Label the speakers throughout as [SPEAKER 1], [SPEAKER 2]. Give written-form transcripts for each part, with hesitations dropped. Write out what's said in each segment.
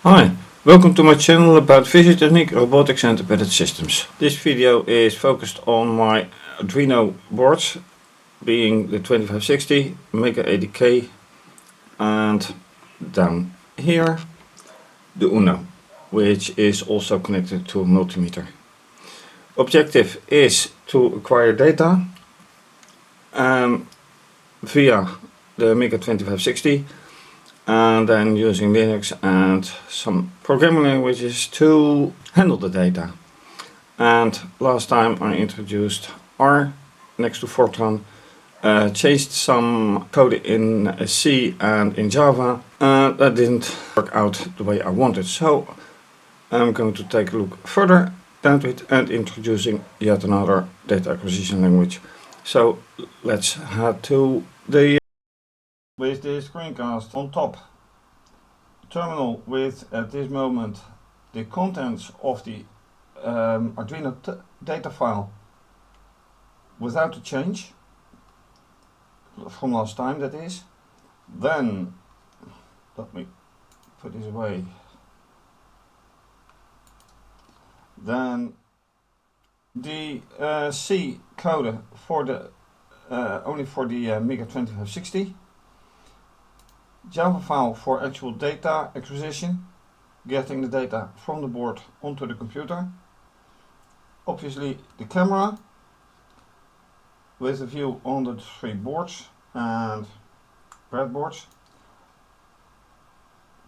[SPEAKER 1] Hi, welcome to my channel about vision technique, robotics and embedded systems. This video is focused on my Arduino boards, being the 2560, Mega2560 and down here the Uno, which is also connected to a multimeter. Objective is to acquire data via the Mega2560 and then using Linux and some programming languages to handle the data. And last time I introduced R next to Fortran, changed some code in C and in Java, and that didn't work out the way I wanted. So I'm going to take a look further into it and introducing yet another data acquisition language. So let's head to the with the screencast on top terminal with at this moment the contents of the Arduino data file without a change from last time, that is. Then let me put this away. Then the C code for the only for the Mega2560. Java file for actual data acquisition, getting the data from the board onto the computer. Obviously the camera with a view on the three boards and breadboards.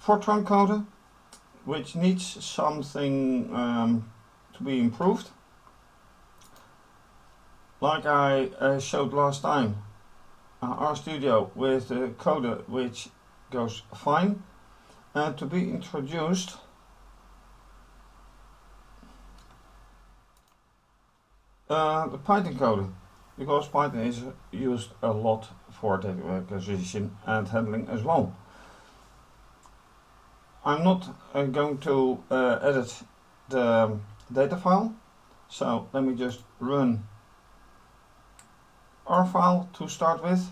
[SPEAKER 1] Fortran code, which needs something to be improved. Like I showed last time, RStudio with the code which goes fine, and to be introduced the Python code, because Python is used a lot for data acquisition and handling as well. I'm not going to edit the data file, so let me just run R file to start with.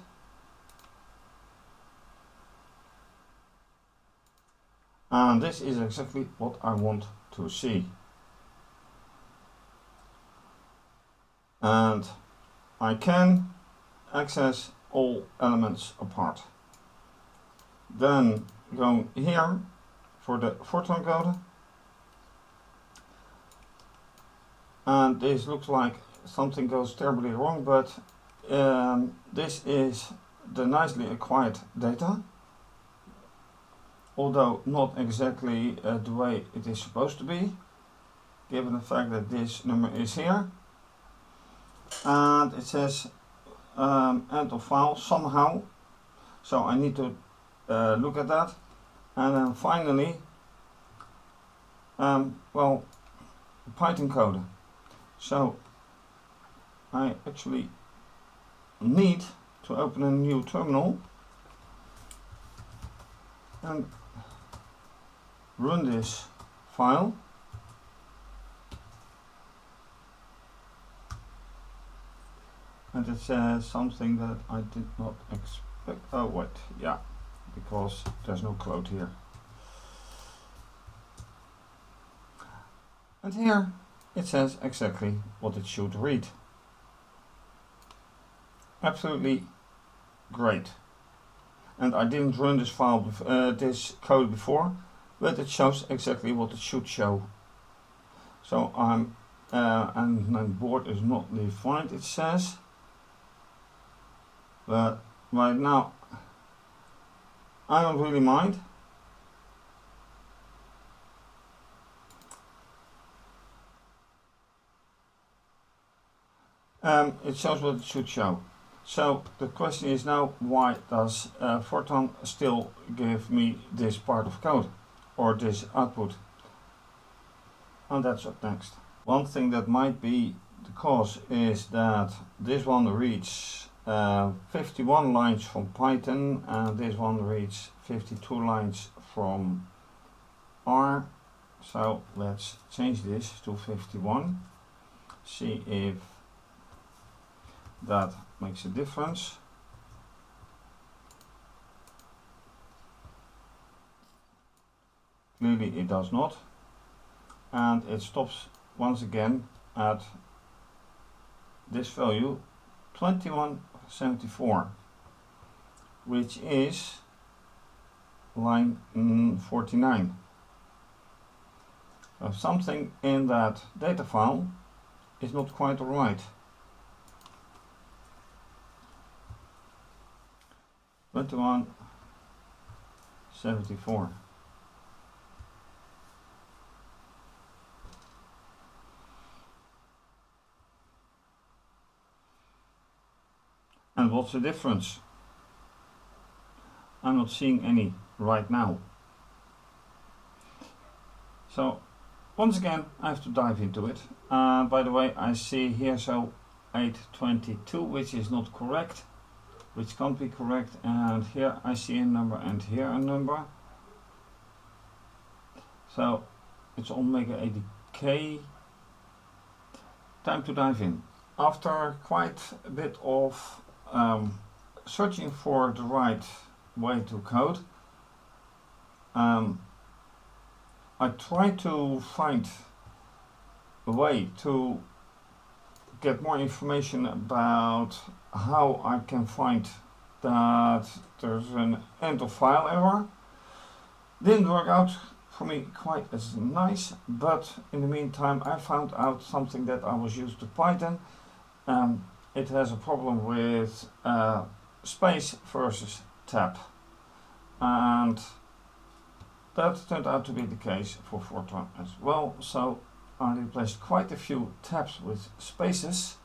[SPEAKER 1] And this is exactly what I want to see. And I can access all elements apart. Then go here for the Fortran code. And this looks like something goes terribly wrong, but this is the nicely acquired data, although not exactly the way it is supposed to be, given the fact that this number is here. And it says end of file somehow, so I need to look at that. And then finally, well, Python code. So I actually need to open a new terminal and run this file. And it says something that I did not expect. Oh wait, yeah, because there's no quote here. And here it says exactly what it should read. Absolutely great. And I didn't run this file, this code before, but it shows exactly what it should show. So I'm and my board is not defined, it says, but right now I don't really mind. It shows what it should show. So the question is now, why does Fortran still give me this part of code or this output? And that's up next. One thing that might be the cause is that this one reads 51 lines from Python and this one reads 52 lines from R. So let's change this to 51. See if that makes a difference. Clearly it does not, and it stops once again at this value 2174, which is line 49. So something in that data file is not quite right. 2174. And what's the difference? I'm not seeing any right now. So once again I have to dive into it. By the way, I see here so 822, which is not correct, which can't be correct, and here I see a number and here a number. So it's on Mega 80K. Time to dive in. After quite a bit of searching for the right way to code, I tried to find a way to get more information about how I can find that there's an end of file error. Didn't work out for me quite as nice, but in the meantime I found out something that I was used to Python. It has a problem with space versus tab, and that turned out to be the case for Fortran as well. So I replaced quite a few tabs with spaces,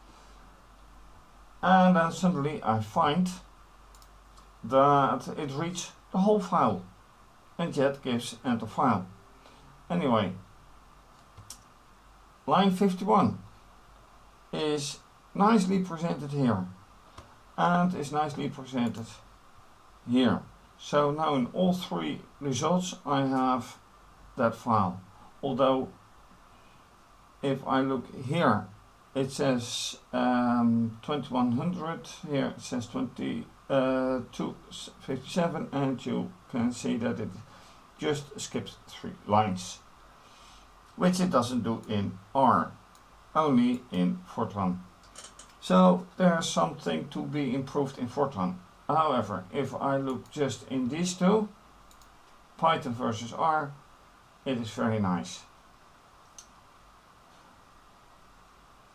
[SPEAKER 1] and then suddenly I find that it reads the whole file and yet gives end of file. Anyway, line 51 is nicely presented here and is nicely presented here. So now in all three results I have that file. Although if I look here it says 2100, here it says 2257, and you can see that it just skips 3 lines, which it doesn't do in R, only in Fortran. So there's something to be improved in Fortran. However, if I look just in these two, Python versus R, it is very nice.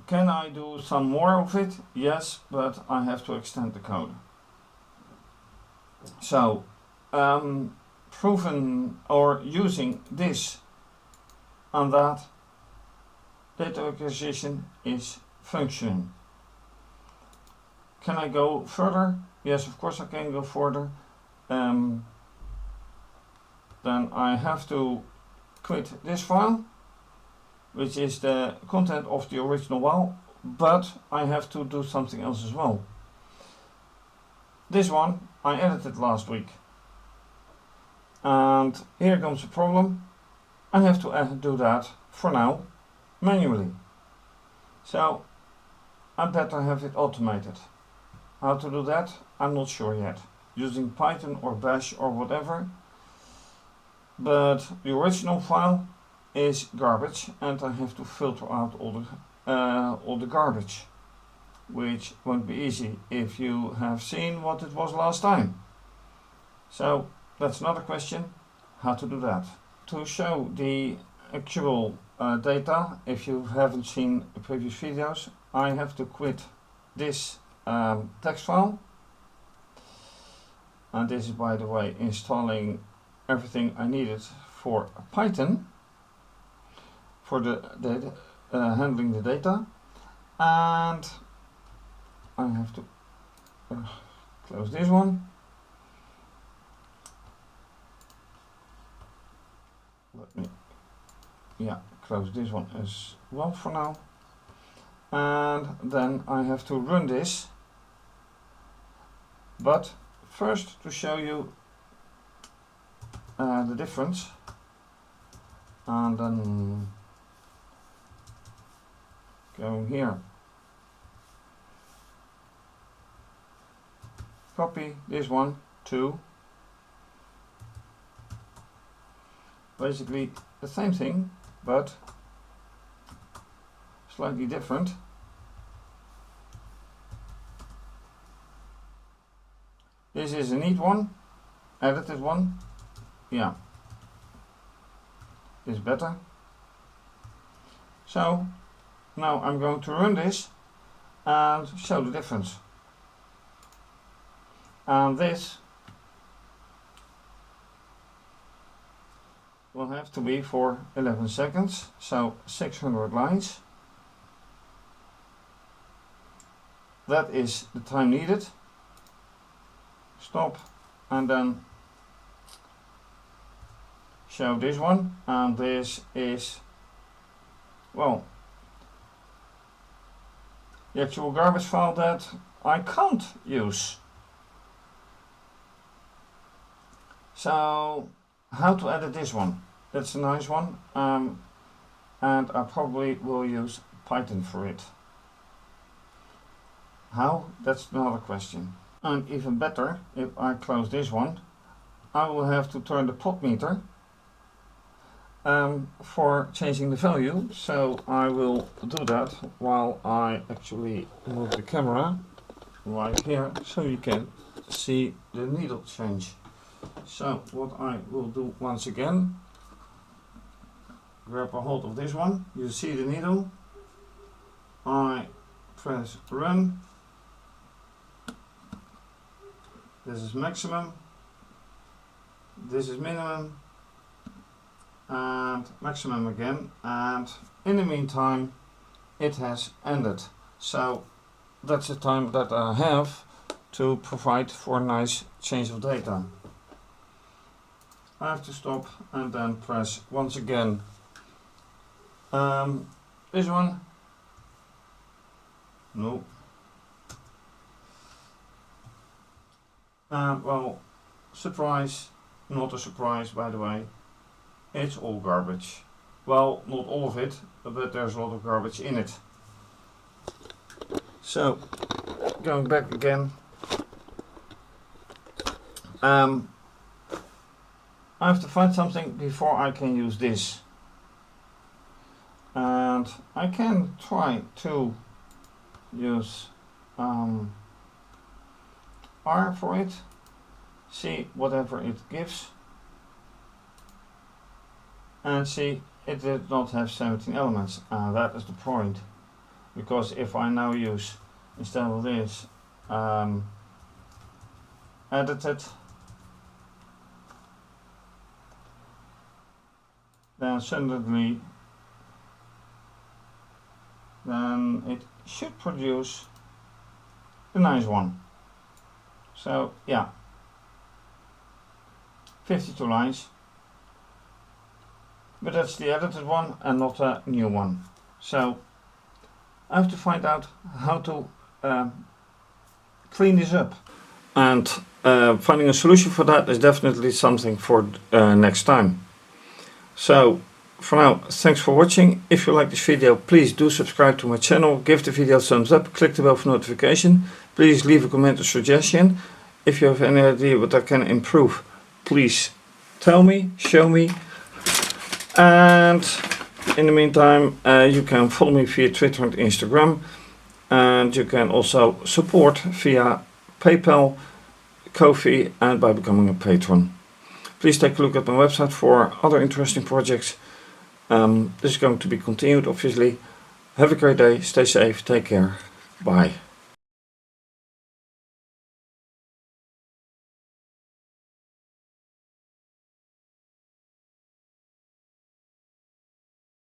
[SPEAKER 1] Can I do some more of it? Yes, but I have to extend the code. So, proven or using this and that, data acquisition is functioning. Can I go further? Yes, of course I can go further. Then I have to quit this file, which is the content of the original file, but I have to do something else as well. This one I edited last week, and here comes the problem. I have to do that for now manually. So I better have it automated. How to do that? I'm not sure yet. Using Python or Bash or whatever. But the original file is garbage, and I have to filter out all the garbage, which won't be easy if you have seen what it was last time. So that's another question, how to do that. To show the actual data, if you haven't seen the previous videos, I have to quit this text file, and this is, by the way, installing everything I needed for Python for the handling the data, and I have to close this one. Let me close this one as well for now, and then I have to run this. But first, to show you the difference, and then going here, copy this one, 2, basically the same thing, but slightly different. This is a neat one, edited one. Yeah, is better. So now I'm going to run this and show the difference. And this will have to be for 11 seconds, so 600 lines. That is the time needed. Stop and then show this one, and this is, well, the actual garbage file that I can't use. So how to edit this one? That's a nice one, and I probably will use Python for it. How? That's another question. And even better, if I close this one, I will have to turn the plot meter for changing the value. So I will do that while I actually move the camera right here, so you can see the needle change. So what I will do once again, grab a hold of this one, you see the needle, I press run, this is maximum, this is minimum, and maximum again, and in the meantime it has ended. So that's the time that I have to provide for a nice change of data. I have to stop and then press once again this one. No. Well, surprise, not a surprise by the way, it's all garbage. Well, not all of it, but there's a lot of garbage in it. So, going back again, I have to find something before I can use this. And I can try to use R for it, see whatever it gives, and see it did not have 17 elements, and that is the point, because if I now use, instead of this, edited, then suddenly then it should produce a nice one. So yeah, 52 lines, but that's the edited one and not a new one. So I have to find out how to clean this up, and finding a solution for that is definitely something for next time. So for now, thanks for watching. If you like this video, please do subscribe to my channel, give the video a thumbs up, click the bell for notification. Please leave a comment or suggestion. If you have any idea what I can improve, please tell me, show me. And in the meantime, you can follow me via Twitter and Instagram, and you can also support via PayPal, Ko-fi, and by becoming a patron. Please take a look at my website for other interesting projects. This is going to be continued, obviously. Have a great day, stay safe, take care, bye.